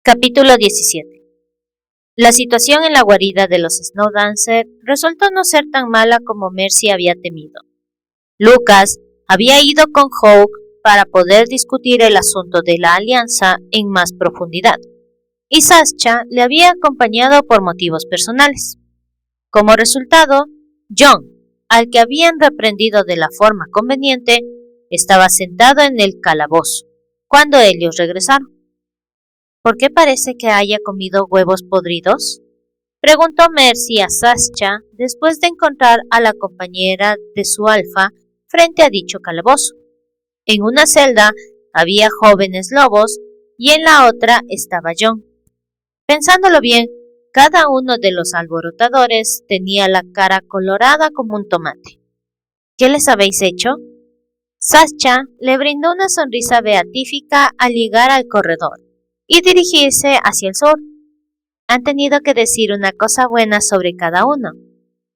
Capítulo 17. La situación en la guarida de los Snowdancer resultó no ser tan mala como Mercy había temido. Lucas había ido con Hawk para poder discutir el asunto de la alianza en más profundidad, y Sascha le había acompañado por motivos personales. Como resultado, John, al que habían reprendido de la forma conveniente, estaba sentado en el calabozo cuando ellos regresaron. ¿Por qué parece que haya comido huevos podridos?, preguntó Mercy a Sascha después de encontrar a la compañera de su alfa frente a dicho calabozo. En una celda había jóvenes lobos y en la otra estaba John. Pensándolo bien, cada uno de los alborotadores tenía la cara colorada como un tomate. ¿Qué les habéis hecho? Sascha le brindó una sonrisa beatífica al llegar al corredor y dirigirse hacia el sur. Han tenido que decir una cosa buena sobre cada uno.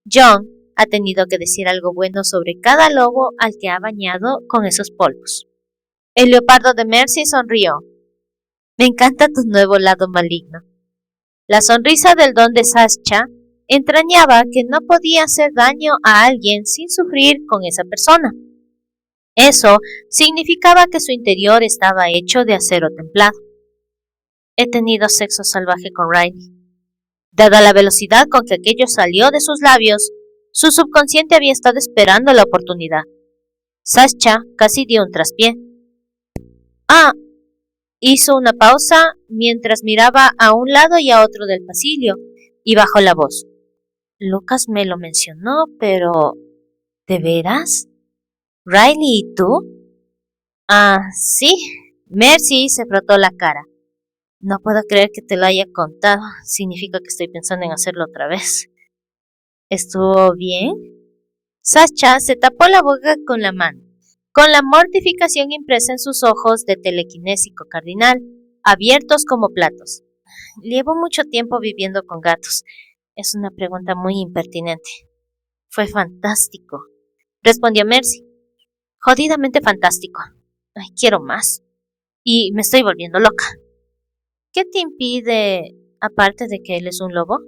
John ha tenido que decir algo bueno sobre cada lobo al que ha bañado con esos polvos. El leopardo de Mercy sonrió. Me encanta tu nuevo lado maligno. La sonrisa del don de Sascha entrañaba que no podía hacer daño a alguien sin sufrir con esa persona. Eso significaba que su interior estaba hecho de acero templado. He tenido sexo salvaje con Riley. Dada la velocidad con que aquello salió de sus labios, su subconsciente había estado esperando la oportunidad. Sascha casi dio un traspié. Hizo una pausa mientras miraba a un lado y a otro del pasillo y bajó la voz. Lucas me lo mencionó, pero ¿de veras? ¿Riley y tú? Sí. Mercy se frotó la cara. No puedo creer que te lo haya contado. Significa que estoy pensando en hacerlo otra vez. ¿Estuvo bien? Sascha se tapó la boca con la mano, con la mortificación impresa en sus ojos de telequinésico cardinal, abiertos como platos. Llevo mucho tiempo viviendo con gatos. Es una pregunta muy impertinente. Fue fantástico, respondió Mercy. Jodidamente fantástico. Ay, quiero más. Y me estoy volviendo loca. ¿Qué te impide, aparte de que él es un lobo,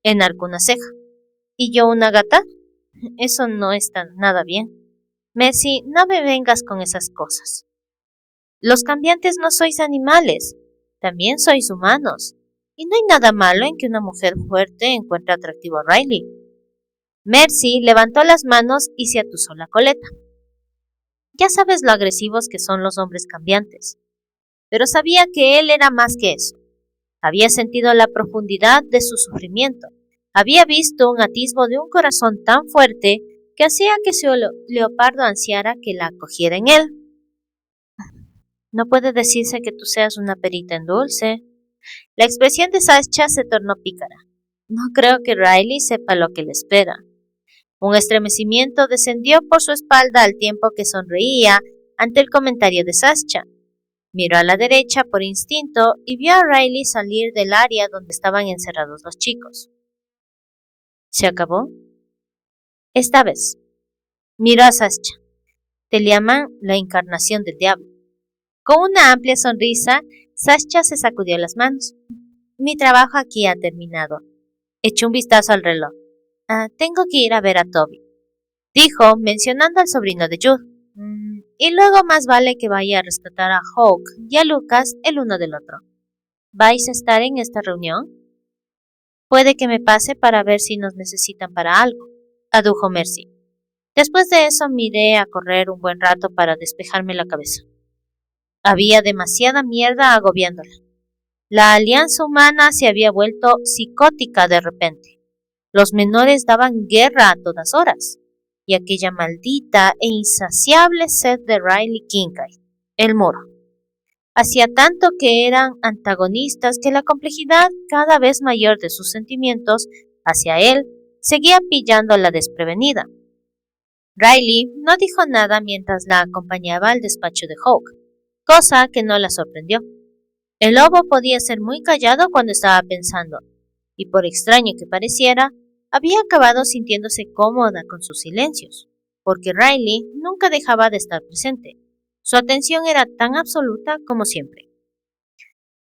enarcar una ceja? ¿Y yo una gata? Eso no está nada bien. Mercy, no me vengas con esas cosas. Los cambiantes no sois animales, también sois humanos, y no hay nada malo en que una mujer fuerte encuentre atractivo a Riley. Mercy levantó las manos y se atusó la coleta. Ya sabes lo agresivos que son los hombres cambiantes, pero sabía que él era más que eso. Había sentido la profundidad de su sufrimiento. Había visto un atisbo de un corazón tan fuerte que hacía que su leopardo ansiara que la acogiera en él. No puede decirse que tú seas una perita en dulce. La expresión de Sascha se tornó pícara. No creo que Riley sepa lo que le espera. Un estremecimiento descendió por su espalda al tiempo que sonreía ante el comentario de Sascha. Miró a la derecha por instinto y vio a Riley salir del área donde estaban encerrados los chicos. ¿Se acabó? Esta vez. Miró a Sascha. Te llaman la encarnación del diablo. Con una amplia sonrisa, Sascha se sacudió las manos. Mi trabajo aquí ha terminado. Echó un vistazo al reloj. Tengo que ir a ver a Toby, dijo, mencionando al sobrino de Jude. Y luego más vale que vaya a rescatar a Hawk y a Lucas el uno del otro. ¿Vais a estar en esta reunión? Puede que me pase para ver si nos necesitan para algo, adujo Mercy. Después de eso me iré a correr un buen rato para despejarme la cabeza. Había demasiada mierda agobiándola. La alianza humana se había vuelto psicótica de repente. Los menores daban guerra a todas horas. Y aquella maldita e insaciable sed de Riley Kincaid, el moro. Hacía tanto que eran antagonistas que la complejidad cada vez mayor de sus sentimientos hacia él seguía pillándola desprevenida. Riley no dijo nada mientras la acompañaba al despacho de Hawk, cosa que no la sorprendió. El lobo podía ser muy callado cuando estaba pensando, y por extraño que pareciera, había acabado sintiéndose cómoda con sus silencios, porque Riley nunca dejaba de estar presente. Su atención era tan absoluta como siempre.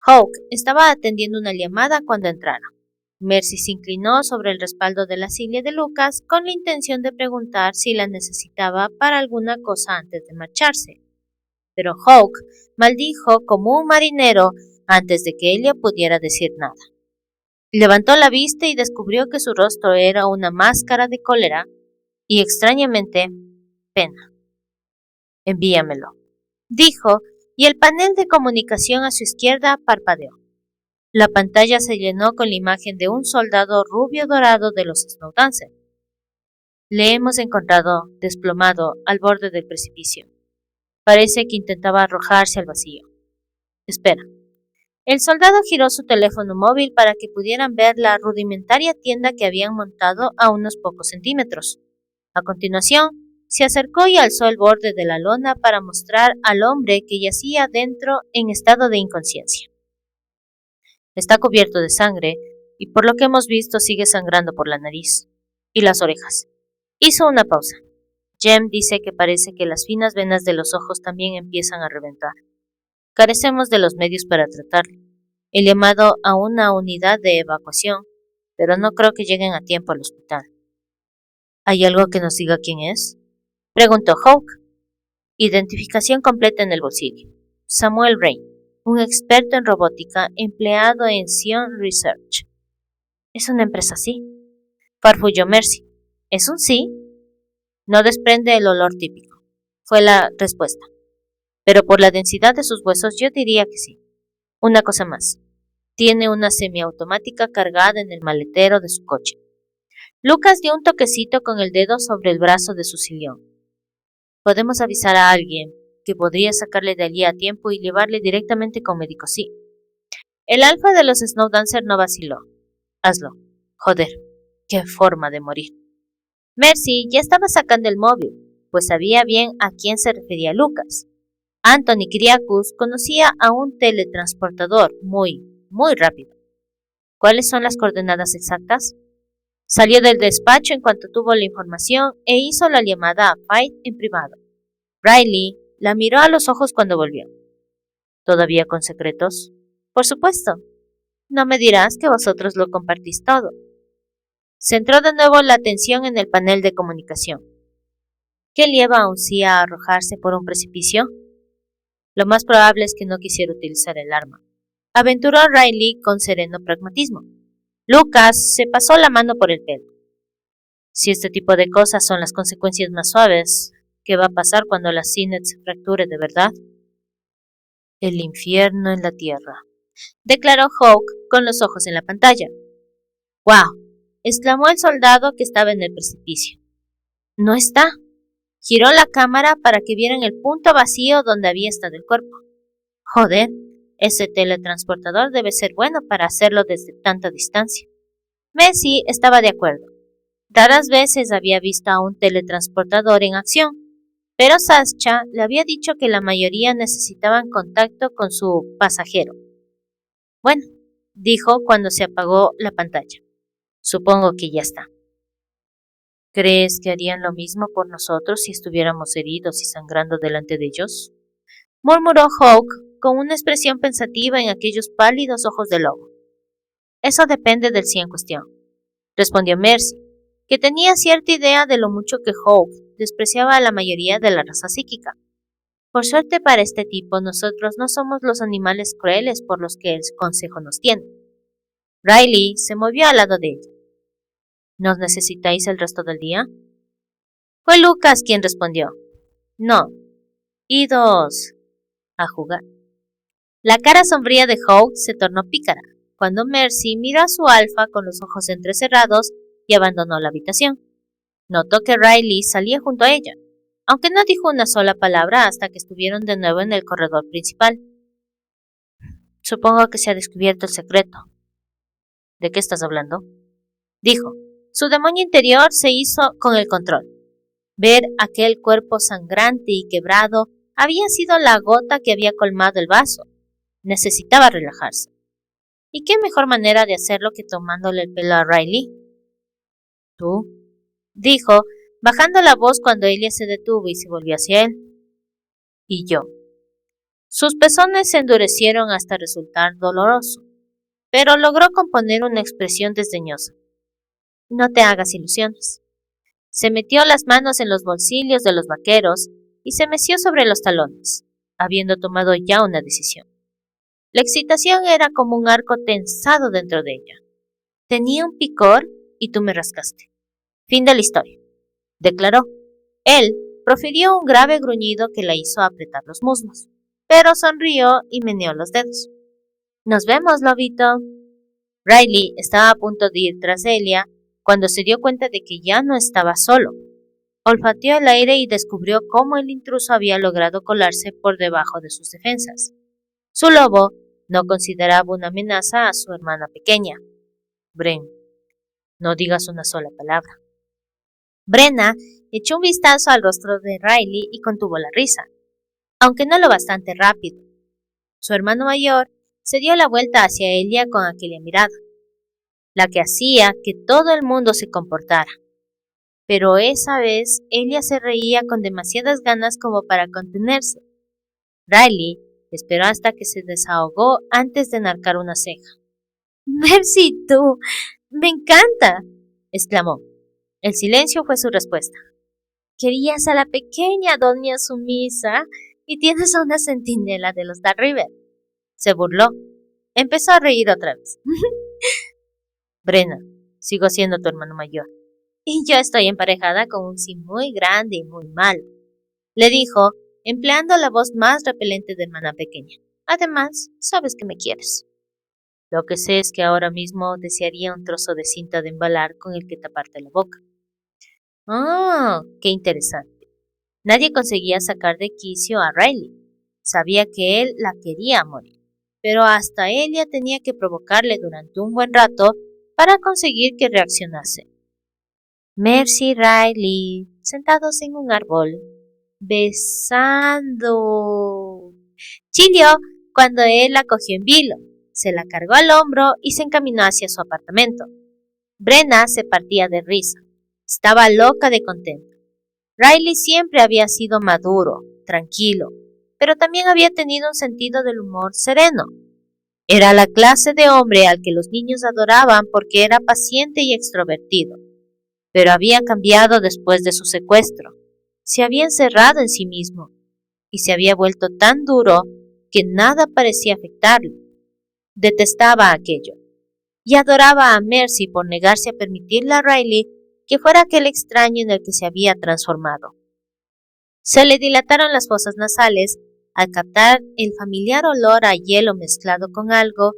Hawk estaba atendiendo una llamada cuando entraron. Mercy se inclinó sobre el respaldo de la silla de Lucas con la intención de preguntar si la necesitaba para alguna cosa antes de marcharse. Pero Hawk maldijo como un marinero antes de que ella pudiera decir nada. Levantó la vista y descubrió que su rostro era una máscara de cólera y, extrañamente, pena. Envíamelo, dijo, y el panel de comunicación a su izquierda parpadeó. La pantalla se llenó con la imagen de un soldado rubio dorado de los Snowdancer. Le hemos encontrado desplomado al borde del precipicio. Parece que intentaba arrojarse al vacío. Espera. El soldado giró su teléfono móvil para que pudieran ver la rudimentaria tienda que habían montado a unos pocos centímetros. A continuación, se acercó y alzó el borde de la lona para mostrar al hombre que yacía dentro en estado de inconsciencia. Está cubierto de sangre y por lo que hemos visto sigue sangrando por la nariz y las orejas. Hizo una pausa. Jem dice que parece que las finas venas de los ojos también empiezan a reventar. Carecemos de los medios para tratarlo. He llamado a una unidad de evacuación, pero no creo que lleguen a tiempo al hospital. ¿Hay algo que nos diga quién es?, preguntó Hawk. Identificación completa en el bolsillo. Samuel Rain, un experto en robótica empleado en Sion Research. ¿Es una empresa así?, farfulló Mercy. ¿Es un sí? No desprende el olor típico, fue la respuesta. Pero por la densidad de sus huesos yo diría que sí. Una cosa más. Tiene una semiautomática cargada en el maletero de su coche. Lucas dio un toquecito con el dedo sobre el brazo de su sillón. Podemos avisar a alguien que podría sacarle de allí a tiempo y llevarle directamente con médico, sí. El alfa de los Snowdancer no vaciló. Hazlo. Joder, qué forma de morir. Mercy ya estaba sacando el móvil, pues sabía bien a quién se refería Lucas. Anthony Kyriakos conocía a un teletransportador muy rápido. ¿Cuáles son las coordenadas exactas? Salió del despacho en cuanto tuvo la información e hizo la llamada a Fight en privado. Riley la miró a los ojos cuando volvió. ¿Todavía con secretos? Por supuesto. No me dirás que vosotros lo compartís todo. Centró de nuevo la atención en el panel de comunicación. ¿Qué lleva a un sí a arrojarse por un precipicio? Lo más probable es que no quisiera utilizar el arma, aventuró Riley con sereno pragmatismo. Lucas se pasó la mano por el pelo. Si este tipo de cosas son las consecuencias más suaves, ¿qué va a pasar cuando la CINET se fracture de verdad? El infierno en la tierra, declaró Hawk con los ojos en la pantalla. ¡Wow! Exclamó el soldado que estaba en el precipicio. No está. Giró la cámara para que vieran el punto vacío donde había estado el cuerpo. Joder, ese teletransportador debe ser bueno para hacerlo desde tanta distancia. Mercy estaba de acuerdo. Raras veces había visto a un teletransportador en acción, pero Sascha le había dicho que la mayoría necesitaban contacto con su pasajero. Bueno, dijo cuando se apagó la pantalla. Supongo que ya está. ¿Crees que harían lo mismo por nosotros si estuviéramos heridos y sangrando delante de ellos?, murmuró Hawk con una expresión pensativa en aquellos pálidos ojos de lobo. Eso depende del sí en cuestión, respondió Mercy, que tenía cierta idea de lo mucho que Hawk despreciaba a la mayoría de la raza psíquica. Por suerte para este tipo, nosotros no somos los animales crueles por los que el consejo nos tiene. Riley se movió al lado de ella. ¿Nos necesitáis el resto del día? Fue Lucas quien respondió. No. Idos a jugar. La cara sombría de Hawk se tornó pícara cuando Mercy miró a su alfa con los ojos entrecerrados y abandonó la habitación. Notó que Riley salía junto a ella, aunque no dijo una sola palabra hasta que estuvieron de nuevo en el corredor principal. Supongo que se ha descubierto el secreto. ¿De qué estás hablando?, dijo. Su demonio interior se hizo con el control. Ver aquel cuerpo sangrante y quebrado había sido la gota que había colmado el vaso. Necesitaba relajarse. ¿Y qué mejor manera de hacerlo que tomándole el pelo a Riley? ¿Tú?, dijo, bajando la voz cuando ella se detuvo y se volvió hacia él. Y yo. Sus pezones se endurecieron hasta resultar doloroso, pero logró componer una expresión desdeñosa. No te hagas ilusiones. Se metió las manos en los bolsillos de los vaqueros y se meció sobre los talones, habiendo tomado ya una decisión. La excitación era como un arco tensado dentro de ella. Tenía un picor y tú me rascaste. Fin de la historia, declaró. Él profirió un grave gruñido que la hizo apretar los muslos, pero sonrió y meneó los dedos. Nos vemos, lobito. Riley estaba a punto de ir tras Elia cuando se dio cuenta de que ya no estaba solo. Olfateó el aire y descubrió cómo el intruso había logrado colarse por debajo de sus defensas. Su lobo no consideraba una amenaza a su hermana pequeña. Bren, no digas una sola palabra. Brenna echó un vistazo al rostro de Riley y contuvo la risa, aunque no lo bastante rápido. Su hermano mayor se dio la vuelta hacia Elia con aquella mirada, la que hacía que todo el mundo se comportara. Pero esa vez Elia se reía con demasiadas ganas como para contenerse. Riley esperó hasta que se desahogó antes de enarcar una ceja. «Mercy, tú, me encanta», exclamó. El silencio fue su respuesta. «Querías a la pequeña doña sumisa y tienes a una centinela de los Dark River», se burló. Empezó a reír otra vez. «Brenna, sigo siendo tu hermano mayor. Y yo estoy emparejada con un sí muy grande y muy malo», le dijo, empleando la voz más repelente de hermana pequeña. «Además, sabes que me quieres». «Lo que sé es que ahora mismo desearía un trozo de cinta de embalar con el que taparte la boca». «Oh, qué interesante». Nadie conseguía sacar de quicio a Riley. Sabía que él la quería morir, pero hasta ella tenía que provocarle durante un buen rato para conseguir que reaccionase. Mercy y Riley, sentados en un árbol, besando. Chillió cuando él la cogió en vilo, se la cargó al hombro y se encaminó hacia su apartamento. Brenna se partía de risa. Estaba loca de contenta. Riley siempre había sido maduro, tranquilo, pero también había tenido un sentido del humor sereno. Era la clase de hombre al que los niños adoraban porque era paciente y extrovertido. Pero había cambiado después de su secuestro. Se había encerrado en sí mismo y se había vuelto tan duro que nada parecía afectarlo. Detestaba aquello y adoraba a Mercy por negarse a permitirle a Riley que fuera aquel extraño en el que se había transformado. Se le dilataron las fosas nasales al captar el familiar olor a hielo mezclado con algo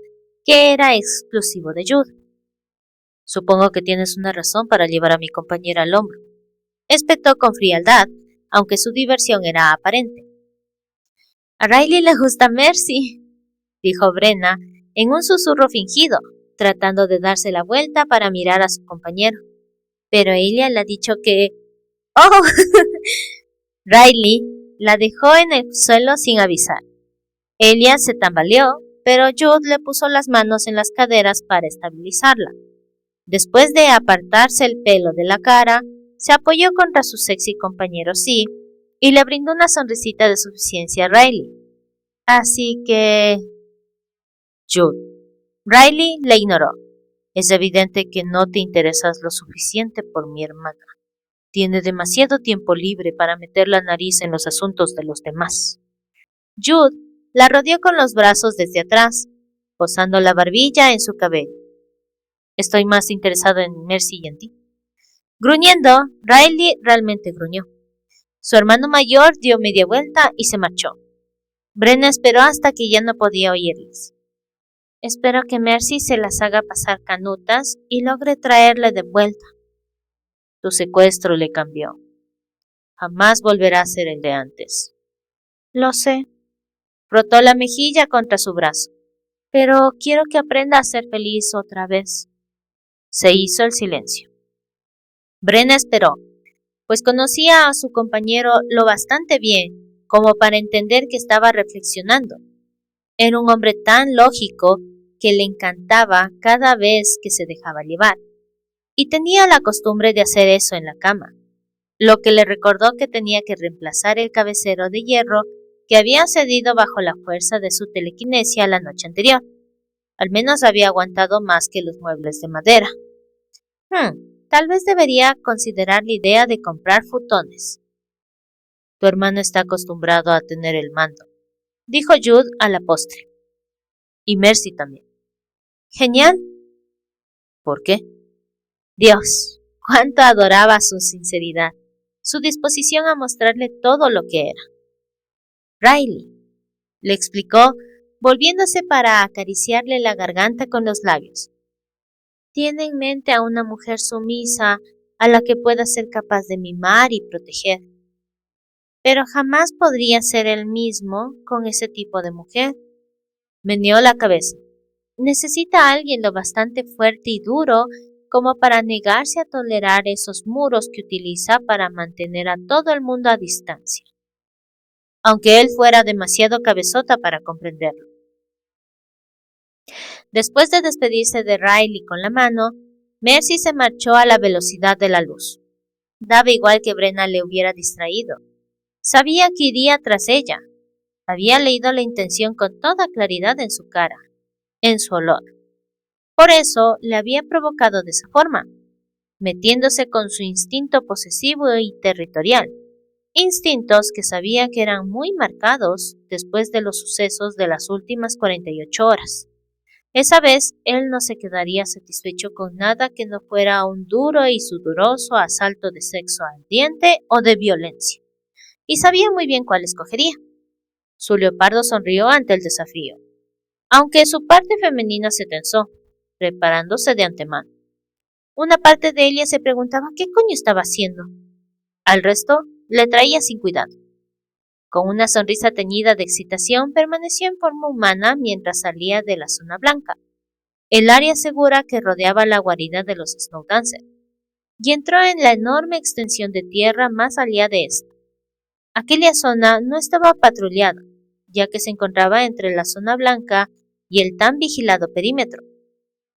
que era exclusivo de Jude. «Supongo que tienes una razón para llevar a mi compañera al hombro», espetó con frialdad, aunque su diversión era aparente. «A Riley le gusta Mercy», dijo Brenna en un susurro fingido, tratando de darse la vuelta para mirar a su compañero. «Pero ella le ha dicho que...» «¡Oh!» Riley la dejó en el suelo sin avisar. Ella se tambaleó, pero Jude le puso las manos en las caderas para estabilizarla. Después de apartarse el pelo de la cara, se apoyó contra su sexy compañero sí y le brindó una sonrisita de suficiencia a Riley. «Así que...» «Jude». Riley la ignoró. «Es evidente que no te interesas lo suficiente por mi hermana. Tiene demasiado tiempo libre para meter la nariz en los asuntos de los demás». Jude la rodeó con los brazos desde atrás, posando la barbilla en su cabello. «Estoy más interesado en Mercy y en ti». Gruñendo, Riley realmente gruñó. Su hermano mayor dio media vuelta y se marchó. Brenna esperó hasta que ya no podía oírles. «Espero que Mercy se las haga pasar canutas y logre traerle de vuelta». «Tu secuestro le cambió. Jamás volverá a ser el de antes». «Lo sé». Frotó la mejilla contra su brazo. «Pero quiero que aprenda a ser feliz otra vez». Se hizo el silencio. Brenna esperó, pues conocía a su compañero lo bastante bien como para entender que estaba reflexionando. Era un hombre tan lógico que le encantaba cada vez que se dejaba llevar, y tenía la costumbre de hacer eso en la cama, lo que le recordó que tenía que reemplazar el cabecero de hierro que había cedido bajo la fuerza de su telequinesia la noche anterior. Al menos había aguantado más que los muebles de madera. Tal vez debería considerar la idea de comprar futones. Tu hermano está acostumbrado a tener el mando, dijo Jude a la postre. Y Mercy también. Genial. ¿Por qué? Dios, cuánto adoraba su sinceridad, su disposición a mostrarle todo lo que era. Riley, le explicó, volviéndose para acariciarle la garganta con los labios. Tiene en mente a una mujer sumisa a la que pueda ser capaz de mimar y proteger. Pero jamás podría ser él mismo con ese tipo de mujer. Meneó la cabeza. Necesita a alguien lo bastante fuerte y duro como para negarse a tolerar esos muros que utiliza para mantener a todo el mundo a distancia, aunque él fuera demasiado cabezota para comprenderlo. Después de despedirse de Riley con la mano, Mercy se marchó a la velocidad de la luz. Daba igual que Brenna le hubiera distraído. Sabía que iría tras ella. Había leído la intención con toda claridad en su cara, en su olor. Por eso le había provocado de esa forma, metiéndose con su instinto posesivo y territorial, instintos que sabía que eran muy marcados después de los sucesos de las últimas 48 horas. Esa vez él no se quedaría satisfecho con nada que no fuera un duro y sudoroso asalto de sexo ardiente o de violencia, y sabía muy bien cuál escogería. Su leopardo sonrió ante el desafío, aunque su parte femenina se tensó, preparándose de antemano. Una parte de ella se preguntaba qué coño estaba haciendo. Al resto le traía sin cuidado. Con una sonrisa teñida de excitación, permaneció en forma humana mientras salía de la zona blanca, el área segura que rodeaba la guarida de los Snowdancer, y entró en la enorme extensión de tierra más allá de esta. Aquella zona no estaba patrullada, ya que se encontraba entre la zona blanca y el tan vigilado perímetro.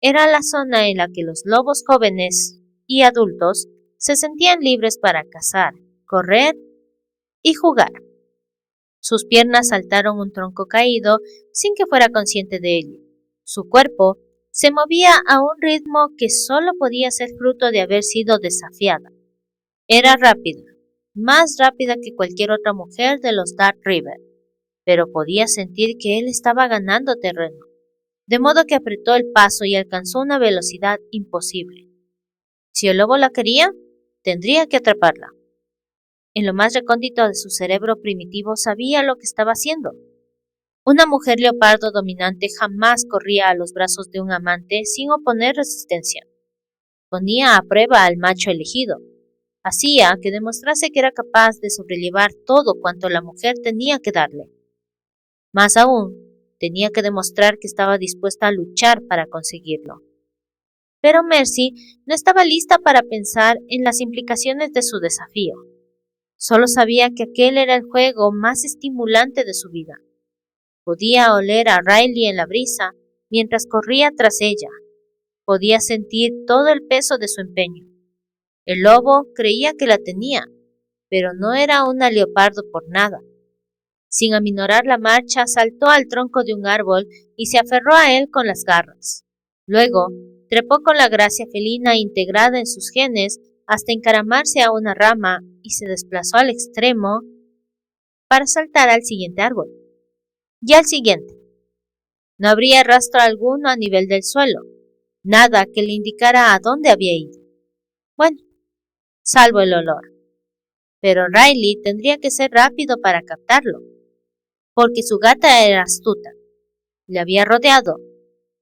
Era la zona en la que los lobos jóvenes y adultos se sentían libres para cazar, correr y jugar. Sus piernas saltaron un tronco caído sin que fuera consciente de ello. Su cuerpo se movía a un ritmo que solo podía ser fruto de haber sido desafiada. Era rápida, más rápida que cualquier otra mujer de los Dark River, pero podía sentir que él estaba ganando terreno, de modo que apretó el paso y alcanzó una velocidad imposible. Si el lobo la quería, tendría que atraparla. En lo más recóndito de su cerebro primitivo sabía lo que estaba haciendo. Una mujer leopardo dominante jamás corría a los brazos de un amante sin oponer resistencia. Ponía a prueba al macho elegido. Hacía que demostrase que era capaz de sobrellevar todo cuanto la mujer tenía que darle. Más aún, tenía que demostrar que estaba dispuesta a luchar para conseguirlo. Pero Mercy no estaba lista para pensar en las implicaciones de su desafío. Solo sabía que aquel era el juego más estimulante de su vida. Podía oler a Riley en la brisa mientras corría tras ella. Podía sentir todo el peso de su empeño. El lobo creía que la tenía, pero no era una leopardo por nada. Sin aminorar la marcha, saltó al tronco de un árbol y se aferró a él con las garras. Luego, trepó con la gracia felina integrada en sus genes hasta encaramarse a una rama y se desplazó al extremo para saltar al siguiente árbol. Y al siguiente. No habría rastro alguno a nivel del suelo, nada que le indicara a dónde había ido. Bueno, salvo el olor. Pero Riley tendría que ser rápido para captarlo, porque su gata era astuta. Le había rodeado.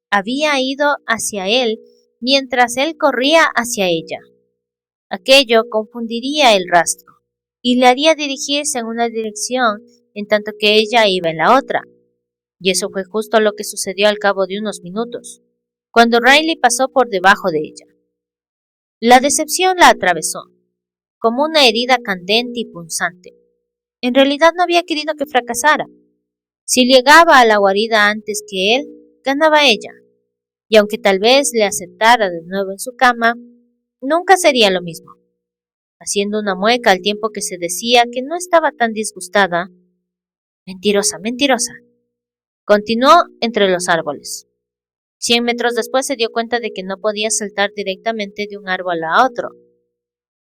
Había ido hacia él mientras él corría hacia ella. Aquello confundiría el rastro y le haría dirigirse en una dirección en tanto que ella iba en la otra. Y eso fue justo lo que sucedió al cabo de unos minutos, cuando Riley pasó por debajo de ella. La decepción la atravesó, como una herida candente y punzante. En realidad no había querido que fracasara. Si llegaba a la guarida antes que él, ganaba ella. Y aunque tal vez le aceptara de nuevo en su cama, nunca sería lo mismo. Haciendo una mueca al tiempo que se decía que no estaba tan disgustada, Mentirosa, mentirosa. Continuó entre los árboles. 100 metros después se dio cuenta de que no podía saltar directamente de un árbol a otro.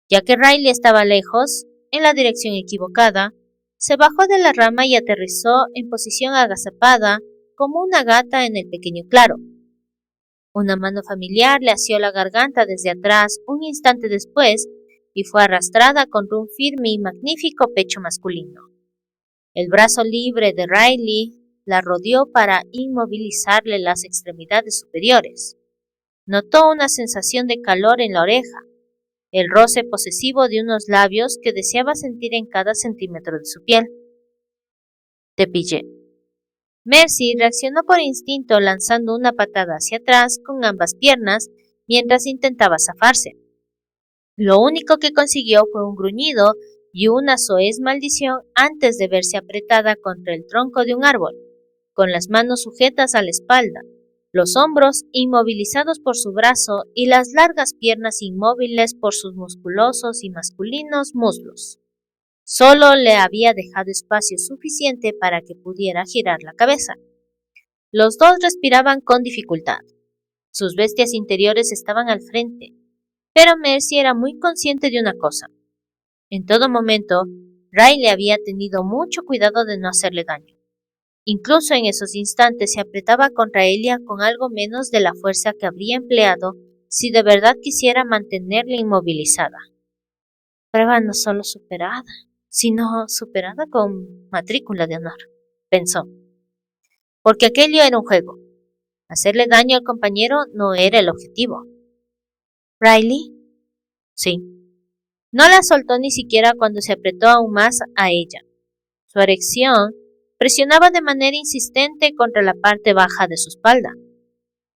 Ya que Riley estaba lejos, en la dirección equivocada, se bajó de la rama y aterrizó en posición agazapada como una gata en el pequeño claro. Una mano familiar le asió la garganta desde atrás un instante después y fue arrastrada contra un firme y magnífico pecho masculino. El brazo libre de Riley la rodeó para inmovilizarle las extremidades superiores. Notó una sensación de calor en la oreja, el roce posesivo de unos labios que deseaba sentir en cada centímetro de su piel. Te pillé. Mercy reaccionó por instinto lanzando una patada hacia atrás con ambas piernas mientras intentaba zafarse. Lo único que consiguió fue un gruñido y una soez maldición antes de verse apretada contra el tronco de un árbol, con las manos sujetas a la espalda, los hombros inmovilizados por su brazo y las largas piernas inmóviles por sus musculosos y masculinos muslos. Solo le había dejado espacio suficiente para que pudiera girar la cabeza. Los dos respiraban con dificultad. Sus bestias interiores estaban al frente, pero Mercy era muy consciente de una cosa. En todo momento, Riley había tenido mucho cuidado de no hacerle daño. Incluso en esos instantes se apretaba contra ella con algo menos de la fuerza que habría empleado si de verdad quisiera mantenerla inmovilizada. Prueba no solo superada, sino superada con matrícula de honor, pensó. Porque aquello era un juego. Hacerle daño al compañero no era el objetivo. ¿Riley? Sí. No la soltó ni siquiera cuando se apretó aún más a ella. Su erección presionaba de manera insistente contra la parte baja de su espalda.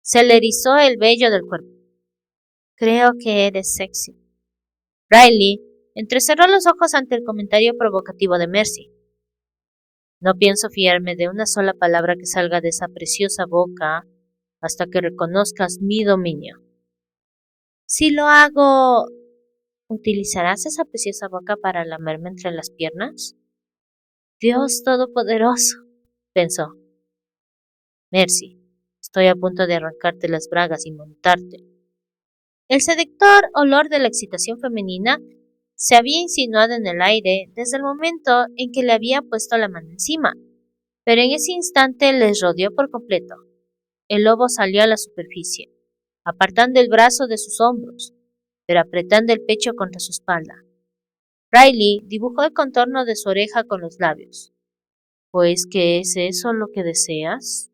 Se le erizó el vello del cuerpo. Creo que eres sexy. Riley entrecerró los ojos ante el comentario provocativo de Mercy. No pienso fiarme de una sola palabra que salga de esa preciosa boca hasta que reconozcas mi dominio. Si lo hago, ¿utilizarás esa preciosa boca para lamerme entre las piernas? Dios Todopoderoso, pensó. Mercy, estoy a punto de arrancarte las bragas y montarte. El seductor olor de la excitación femenina se había insinuado en el aire desde el momento en que le había puesto la mano encima, pero en ese instante les rodeó por completo. El lobo salió a la superficie, apartando el brazo de sus hombros, pero apretando el pecho contra su espalda. Riley dibujó el contorno de su oreja con los labios. ¿Pues que es eso lo que deseas?